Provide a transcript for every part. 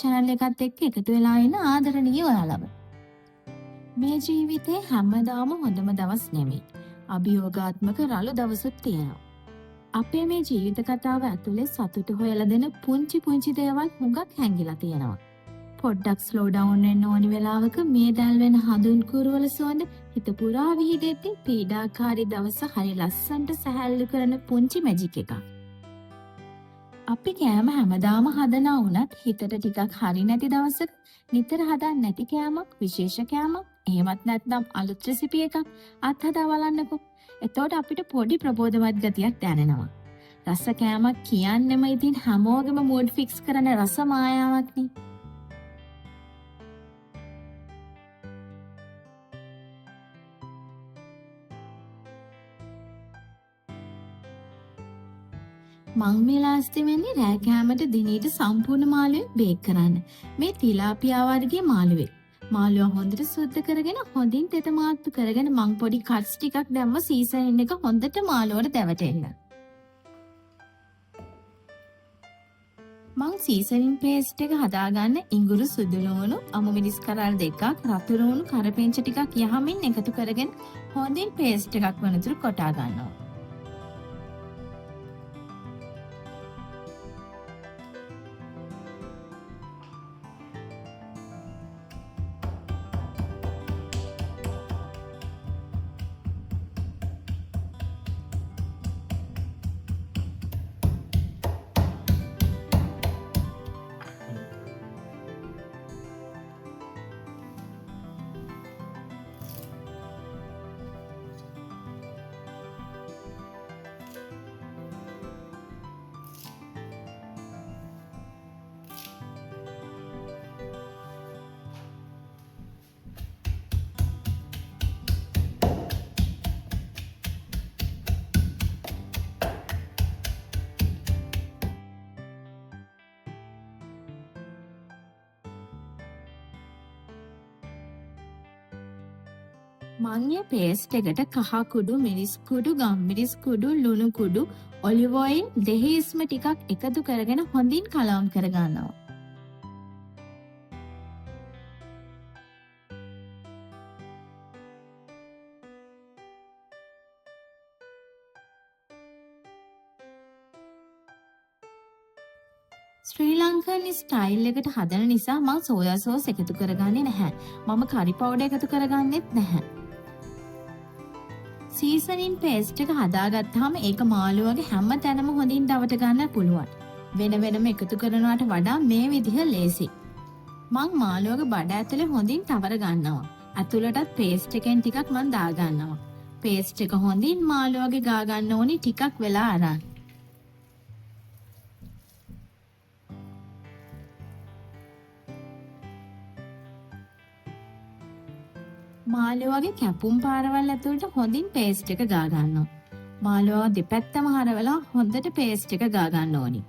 channel එකත් එක්ක එකතු වෙලා ඉන්න ආදරණීය ඔයාලව. මේ ජීවිතේ හැමදාම හොඳම දවස් නෙමෙයි. අභියෝගාත්මක රළු දවසුත් තියෙනවා. අපේ මේ ජීවිත කතාව ඇතුලේ සතුට හොයලා දෙන පුංචි දේවල් හුඟක් හැංගිලා තියෙනවා. පොඩ්ඩක් ස්ලෝ ඩවුන් වෙන්න ඕනි වෙලාවක මේ දැල් වෙන හඳුන් කුරුවල සුවඳ හිත පුරා විහිදෙද්දී පීඩාකාරී දවස හරි ලස්සනට සැහැල්ලු කරන පුංචි මැජික් එකක්. අපි කෑම හැමදාම හදනා වුණත් හිතට ටිකක් හරි නැති දවසක නිතර හදන්න නැති කෑමක්, විශේෂ කෑමක්, එහෙමත් නැත්නම් අලුත් රෙසිපි එකක් අත්හදා බලන්නකෝ. එතකොට අපිට පොඩි ප්‍රබෝධවත් ගතියක් දැනෙනවා. රස කෑමක් කියන්නෙම ඉතින් හැමෝගෙම මූඩ් ෆික්ස් කරන රස මායාවක් නේ. මං මේ ලාස්ති වෙන්නේ රෑ කෑමට දිනීට සම්පූර්ණ මාළුවේ බේක් කරන්න. මේ තිලාපියා වර්ගයේ මාළුවේ. මාළුව හොඳට සුද්ධ කරගෙන හොඳින් තෙත මාත්තු කරගෙන මං පොඩි කට්ස් ටිකක් දැම්ම සීසනින් එක හොඳට මාළුවට දැවටෙන්න. මං සීසනින් පේස්ට් එක හදාගන්න ඉඟුරු සුදු ලුණු අමු මිරිස් කරල් දෙකක් රතු ලුණු කරපිංච ටිකක් යහමින් එකතු කරගෙන හොඳින් පේස්ට් එකක් වනතුරු කොටා ගන්නවා. මංගේ පේස්ට් එකට කහ කුඩු, මිරිස් කුඩු, ගම්මිරිස් කුඩු, ලුණු කුඩු, ඔලිව් ඔයිල්, දෙහිස්ම ටිකක් එකතු කරගෙන හොඳින් කලවම් කරගන්නවා. ශ්‍රී ලංකන් ස්ටයිල් එකට හදන නිසා මම සෝයා සෝස් එකතු කරගන්නේ නැහැ. මම කරි පවුඩර් එකතු කරගන්නෙත් නැහැ. සීසනින් පේස්ට් එක හදාගත්තාම ඒක මාළුවගේ හැම තැනම හොඳින් දවට ගන්න පුළුවන්. වෙන වෙනම එකතු කරනවට වඩා මේ විදිහ ලේසි. මං මාළුවගේ බඩ ඇතුලේ හොඳින් තවර ගන්නවා. ඇතුළටත් පේස්ට් එකෙන් ටිකක් මං දා ගන්නවා. පේස්ට් එක හොඳින් මාළුවගේ ගා ගන්න ඕනි ටිකක් වෙලා අරන්. මාළුවගේ කැපුම් පාරවල් ඇතුළට හොඳින් පේස්ට් එක ගා ගන්නවා. මාළුවව දෙපැත්තම හරවලා හොඳට පේස්ට් එක ගා ගන්න ඕනි.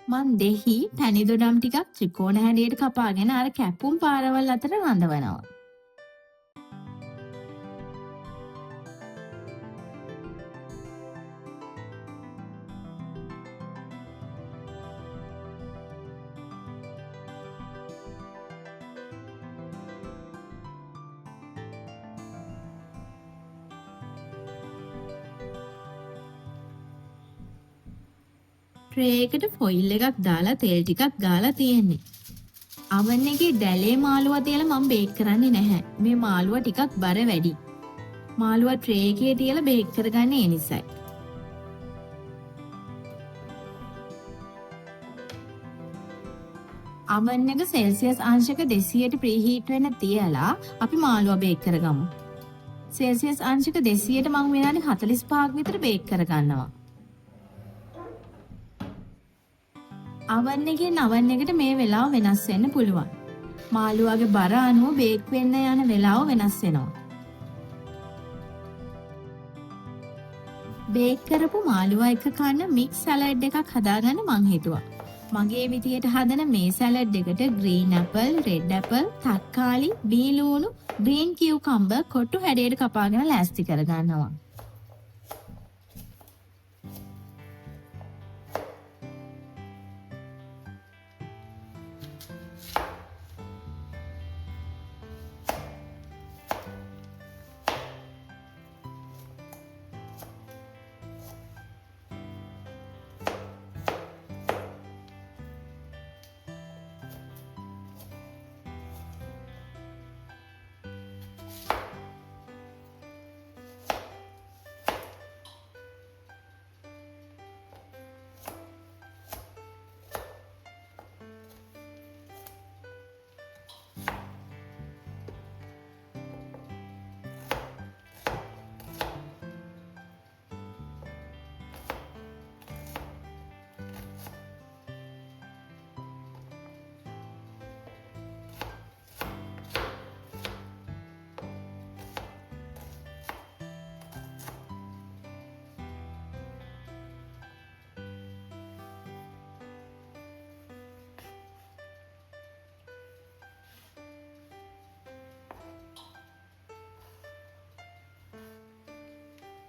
මන් දෙහි පැණි දොඩම් ටිකක් ත්‍රිකෝණ හැඩයට කපාගෙන අර කැපුම් පාරවල් අතර රඳවනවා. ට්‍රේ එකට ෆොයිල් එකක් දාලා තෙල් ටිකක් ගාලා තියෙන්නේ. අවන් එකේ දැලේ මාළුවා තියලා මම බේක් කරන්නේ නැහැ. මේ මාළුවා ටිකක් බර වැඩි. මාළුවා ට්‍රේ එකේ තියලා බේක් කරගන්නේ ඒ නිසයි. oven එක සෙල්සියස් අංශක 200ට ප්‍රීහීට් වෙන්න තියලා අපි මාළුවා බේක් කරගමු. සෙල්සියස් අංශක 200ට මම විනාඩි 45ක් විතර බේක් කරගන්නවා. oven එකෙන් oven එකට මේ වෙලාව වෙනස් වෙන්න පුළුවන්. මාළුවාගේ බර අනුව බේක් වෙන්න යන වෙලාව වෙනස් වෙනවා. බේක් කරපු මාළුවා එක කන්න මික්ස් සලාඩ් එකක් හදාගන්න මං හිතුවා. මගේ විදියට හදන මේ සලාඩ් එකට ග්‍රීන් ඇපල්, රෙඩ් ඇපල්, තක්කාලි, බීලූණු, ග්‍රීන් කියුකම්බර් කොට්ටු හැඩයට කපාගෙන ලෑස්ති කරගන්නවා.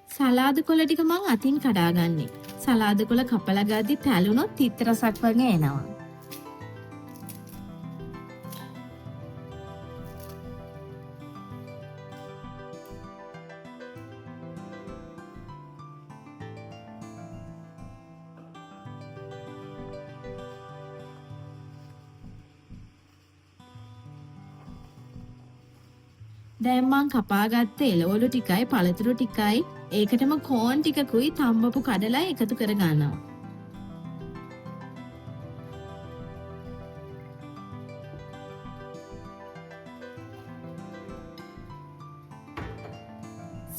සලාද කොළ ටික මං අතින් කඩාගන්නේ. සලාද කොළ කපලා ගද්දි තැළුනොත් තිත්ත රසක් වගේ එනවා. දැන් මං කපාගත්ත එළවලු ටිකයි පළතුරු ටිකයි ඒකටම කෝන් ටිකකුයි තම්බපු කඩලයි එකතු කර ගන්නවා.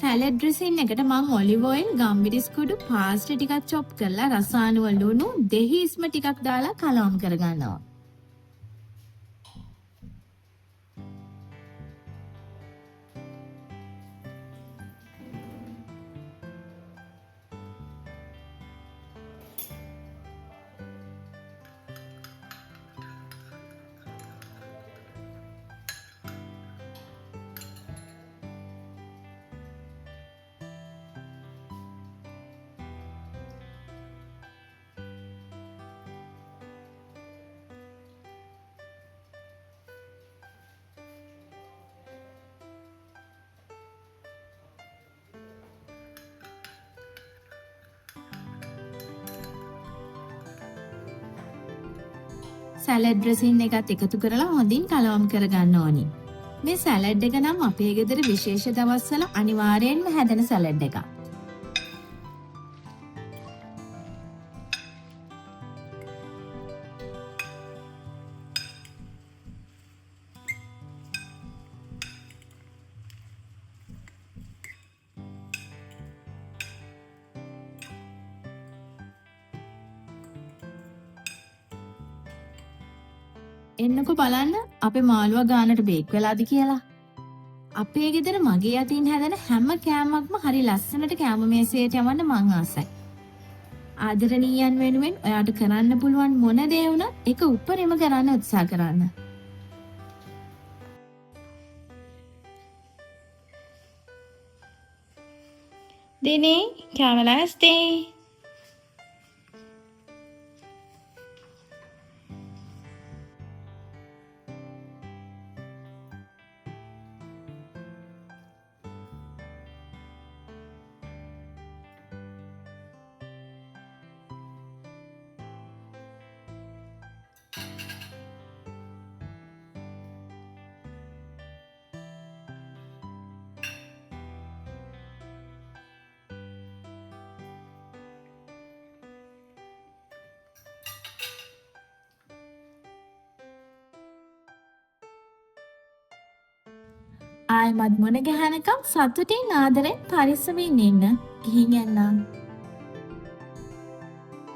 සැලඩ් ඩ්‍රෙසින් එකට මං ඔලිව් ඔයිල්, ගම්මිරිස් කුඩු, පාස්ටා ටිකක් චොප් කරලා රසායනික ලුණු, දෙහිස්ම ටිකක් දාලා කලවම් කර ගන්නවා. සැලඩ් ඩ්‍රෙසින් එකත් එකතු කරලා හොඳින් කලවම් කරගන්න ඕනි. මේ සැලඩ් එක නම් අපේ ගෙදර විශේෂ දවස්වල අනිවාර්යෙන්ම හැදෙන සැලඩ් එකක්. එන්නකො බලන්න අපේ මාළුවා ගානට බේක් වෙලාද කියලා. අපේ ගෙදර මගේ අතින් හැදෙන හැම කෑමක්ම හරි ලස්සනට කෑම මේසයට යවන්න මං ආසයි. ආදරණීයන් වෙනුවෙන් ඔයාට කරන්න පුළුවන් මොන දේ වුණත් ඒක උපරිම කරන්න උත්සාහ කරන්න. දිනේ කෑම ලෑස්ති. ආයෙමත් මුණ ගැහෙනකම් සතුටින් ආදරෙන් පරිස්සමින් ඉන්න. ගිහින් යන්නම්.